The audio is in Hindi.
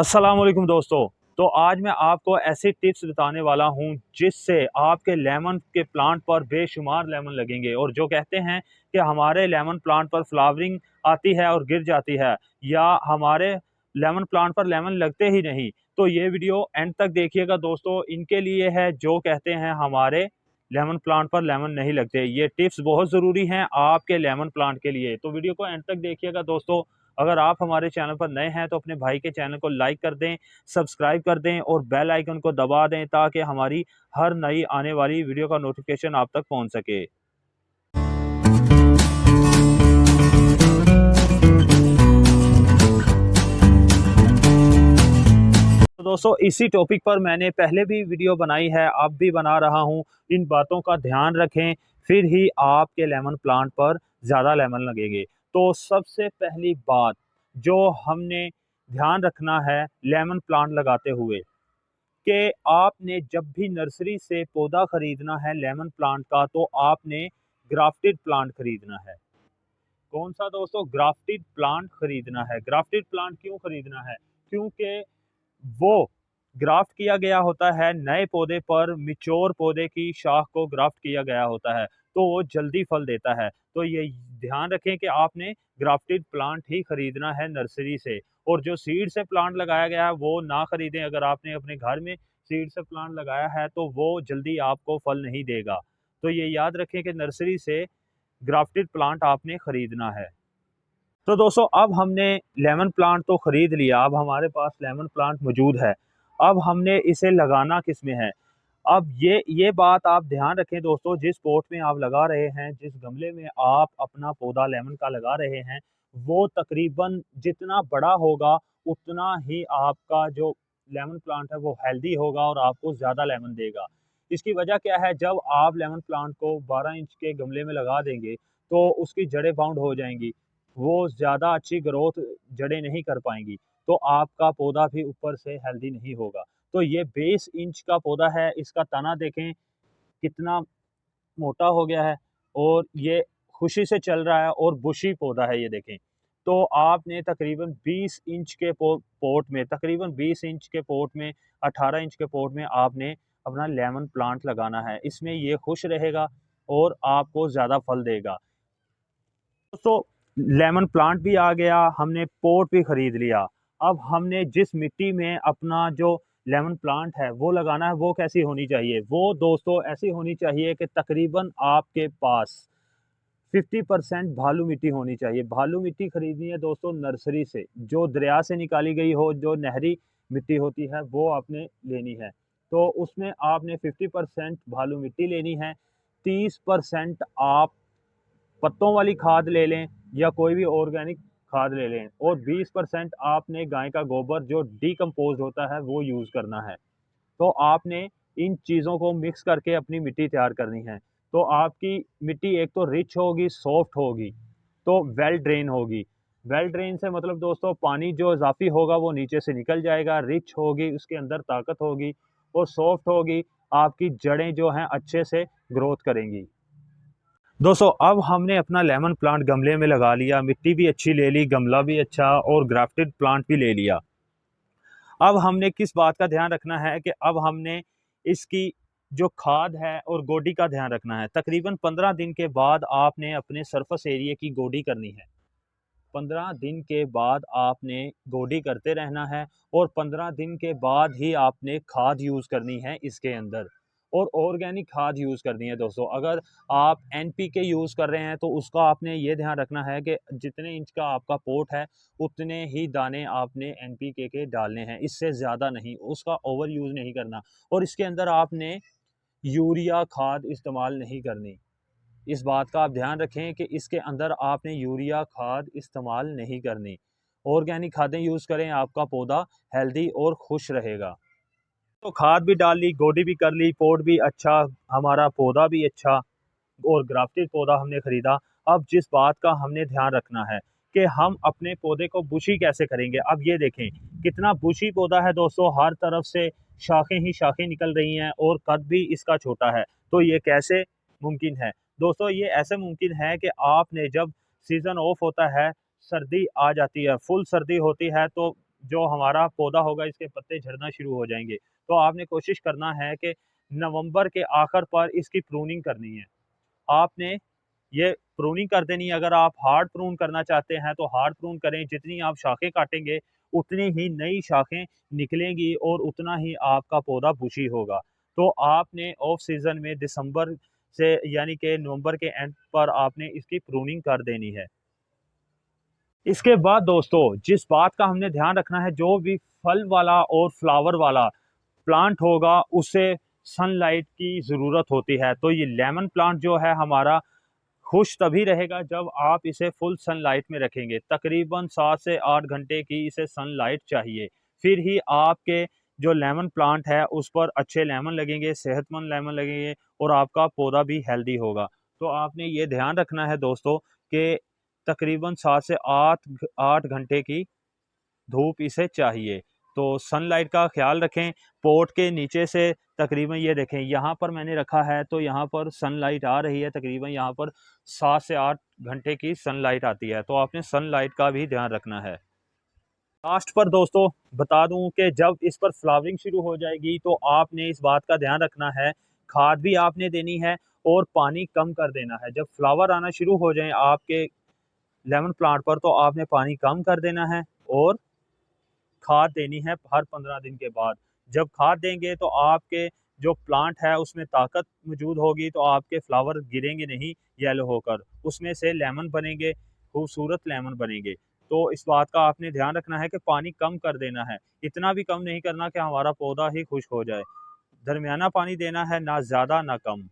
अस्सलाम वालेकुम दोस्तों। तो आज मैं आपको ऐसी टिप्स बताने वाला हूं जिससे आपके लेमन के प्लांट पर बेशुमार लेमन लगेंगे। और जो कहते हैं कि हमारे लेमन प्लांट पर फ्लावरिंग आती है और गिर जाती है, या हमारे लेमन प्लांट पर लेमन लगते ही नहीं, तो ये वीडियो एंड तक देखिएगा दोस्तों। इनके लिए है जो कहते हैं हमारे लेमन प्लांट पर लेमन नहीं लगते। ये टिप्स बहुत ज़रूरी हैं आपके लेमन प्लांट के लिए, तो वीडियो को एंड तक देखिएगा दोस्तों। अगर आप हमारे चैनल पर नए हैं तो अपने भाई के चैनल को लाइक कर दें, सब्सक्राइब कर दें और बेल आइकन को दबा दें ताकि हमारी हर नई आने वाली वीडियो का नोटिफिकेशन आप तक पहुंच सके। तो दोस्तों, इसी टॉपिक पर मैंने पहले भी वीडियो बनाई है, अब भी बना रहा हूं। इन बातों का ध्यान रखें, फिर ही आपके लेमन प्लांट पर ज़्यादा लेमन लगेंगे। तो सबसे पहली बात जो हमने ध्यान रखना है लेमन प्लांट लगाते हुए, कि आपने जब भी नर्सरी से पौधा खरीदना है लेमन प्लांट का, तो आपने ग्राफ्टेड प्लांट खरीदना है। कौन सा दोस्तों? ग्राफ्टेड प्लांट खरीदना है। ग्राफ्टेड प्लांट क्यों खरीदना है? क्योंकि वो ग्राफ्ट किया गया होता है नए पौधे पर, मिच्योर पौधे की शाख को ग्राफ्ट किया गया होता है, तो वो जल्दी फल देता है। तो ये ध्यान रखें कि आपने ग्राफ्टेड प्लांट ही खरीदना है नर्सरी से। और जो सीड से प्लांट लगाया गया है वो ना खरीदें। अगर आपने अपने घर में सीड से प्लांट लगाया है तो वो जल्दी आपको फल नहीं देगा। तो ये याद रखें कि नर्सरी से ग्राफ्टेड प्लांट आपने खरीदना है। तो दोस्तों, अब हमने लेमन प्लांट तो खरीद लिया, अब हमारे पास लेमन प्लांट मौजूद है। अब हमने इसे लगाना किस में है? अब ये बात आप ध्यान रखें दोस्तों, जिस पॉट में आप लगा रहे हैं, जिस गमले में आप अपना पौधा लेमन का लगा रहे हैं, वो तकरीबन जितना बड़ा होगा उतना ही आपका जो लेमन प्लांट है वो हेल्दी होगा और आपको ज़्यादा लेमन देगा। इसकी वजह क्या है? जब आप लेमन प्लांट को 12 इंच के गमले में लगा देंगे तो उसकी जड़ें बाउंड हो जाएंगी, वो ज़्यादा अच्छी ग्रोथ जड़ें नहीं कर पाएंगी, तो आपका पौधा भी ऊपर से हेल्दी नहीं होगा। तो ये 20 इंच का पौधा है, इसका तना देखें कितना मोटा हो गया है, और ये खुशी से चल रहा है और बुशी पौधा है ये देखें। तो आपने तकरीबन 20 इंच के पॉट में, तकरीबन 20 इंच के पॉट में, 18 इंच के पॉट में आपने अपना लेमन प्लांट लगाना है। इसमें ये खुश रहेगा और आपको ज़्यादा फल देगा। दोस्तों, लेमन प्लांट भी आ गया, हमने पॉट भी खरीद लिया। अब हमने जिस मिट्टी में अपना जो लेमन प्लांट है वो लगाना है, वो कैसी होनी चाहिए? वो दोस्तों ऐसी होनी चाहिए कि तकरीबन आपके पास 50% भालू मिट्टी होनी चाहिए। भालू मिट्टी खरीदनी है दोस्तों नर्सरी से, जो दरिया से निकाली गई हो, जो नहरी मिट्टी होती है वो आपने लेनी है। तो उसमें आपने 50% भालू मिट्टी लेनी है। 30% आप पत्तों वाली खाद ले लें या कोई भी ऑर्गेनिक खाद ले लें, और 20% आपने गाय का गोबर जो डिकम्पोज होता है वो यूज़ करना है। तो आपने इन चीज़ों को मिक्स करके अपनी मिट्टी तैयार करनी है। तो आपकी मिट्टी एक तो रिच होगी, सॉफ्ट होगी, तो वेल ड्रेन होगी। वेल ड्रेन से मतलब दोस्तों, पानी जो इजाफी होगा वो नीचे से निकल जाएगा, रिच होगी, उसके अंदर ताकत होगी, और सॉफ्ट होगी, आपकी जड़ें जो हैं अच्छे से ग्रोथ करेंगी। दोस्तों, अब हमने अपना लेमन प्लांट गमले में लगा लिया, मिट्टी भी अच्छी ले ली, गमला भी अच्छा और ग्राफ्टेड प्लांट भी ले लिया। अब हमने किस बात का ध्यान रखना है कि अब हमने इसकी जो खाद है और गोडी का ध्यान रखना है। तकरीबन 15 दिन के बाद आपने अपने सरफेस एरिया की गोडी करनी है। 15 दिन के बाद आपने गोडी करते रहना है, और 15 दिन के बाद ही आपने खाद यूज़ करनी है इसके अंदर, और ऑर्गेनिक खाद यूज़ करनी है दोस्तों। अगर आप एनपीके यूज़ कर रहे हैं तो उसका आपने ये ध्यान रखना है कि जितने इंच का आपका पोर्ट है उतने ही दाने आपने एनपीके के डालने हैं, इससे ज़्यादा नहीं, उसका ओवर यूज़ नहीं करना। और इसके अंदर आपने यूरिया खाद इस्तेमाल नहीं करनी। इस बात का आप ध्यान रखें कि इसके अंदर आपने यूरिया खाद इस्तेमाल नहीं करनी। ऑर्गेनिक खादें यूज़ करें, आपका पौधा हेल्दी और खुश रहेगा। तो खाद भी डाल ली, गोडी भी कर ली, पोट भी अच्छा, हमारा पौधा भी अच्छा, और ग्राफ्टेड पौधा हमने खरीदा। अब जिस बात का हमने ध्यान रखना है कि हम अपने पौधे को बुशी कैसे करेंगे। अब ये देखें कितना बुशी पौधा है दोस्तों, हर तरफ से शाखें ही शाखें निकल रही हैं और कद भी इसका छोटा है। तो ये कैसे मुमकिन है? दोस्तों, ये ऐसे मुमकिन है कि आपने जब सीज़न ऑफ होता है, सर्दी आ जाती है, फुल सर्दी होती है, तो जो हमारा पौधा होगा इसके पत्ते झड़ना शुरू हो जाएंगे। तो आपने कोशिश करना है कि नवंबर के आखिर पर इसकी प्रूनिंग करनी है। आपने ये प्रूनिंग कर देनी है। अगर आप हार्ड प्रून करना चाहते हैं तो हार्ड प्रून करें। जितनी आप शाखें काटेंगे उतनी ही नई शाखें निकलेंगी और उतना ही आपका पौधा बुशी होगा। तो आपने ऑफ सीजन में दिसंबर से यानी कि नवंबर के एंड पर आपने इसकी प्रूनिंग कर देनी है। इसके बाद दोस्तों जिस बात का हमने ध्यान रखना है, जो भी फल वाला और फ्लावर वाला प्लांट होगा उसे सनलाइट की ज़रूरत होती है। तो ये लेमन प्लांट जो है हमारा खुश तभी रहेगा जब आप इसे फुल सनलाइट में रखेंगे। तकरीबन 7 से 8 घंटे की इसे सनलाइट चाहिए। फिर ही आपके जो लेमन प्लांट है उस पर अच्छे लेमन लगेंगे, सेहतमंद लेमन लगेंगे और आपका पौधा भी हेल्दी होगा। तो आपने ये ध्यान रखना है दोस्तों कि तकरीबन 7 से 8 घंटे की धूप इसे चाहिए। तो सनलाइट का ख्याल रखें। पोट के नीचे से तकरीबन ये देखें यहाँ पर मैंने रखा है तो यहाँ पर सनलाइट आ रही है। तकरीबन यहाँ पर 7 से 8 घंटे की सनलाइट आती है। तो आपने सनलाइट का भी ध्यान रखना है। लास्ट पर दोस्तों बता दूं कि जब इस पर फ्लावरिंग शुरू हो जाएगी तो आपने इस बात का ध्यान रखना है, खाद भी आपने देनी है और पानी कम कर देना है। जब फ्लावर आना शुरू हो जाए आपके लेमन प्लांट पर तो आपने पानी कम कर देना है और खाद देनी है हर 15 दिन के बाद। जब खाद देंगे तो आपके जो प्लांट है उसमें ताकत मौजूद होगी, तो आपके फ्लावर गिरेंगे नहीं येलो होकर, उसमें से लेमन बनेंगे, खूबसूरत लेमन बनेंगे। तो इस बात का आपने ध्यान रखना है कि पानी कम कर देना है। इतना भी कम नहीं करना कि हमारा पौधा ही खुश्क हो जाए। दरमियाना पानी देना है, ना ज़्यादा ना कम।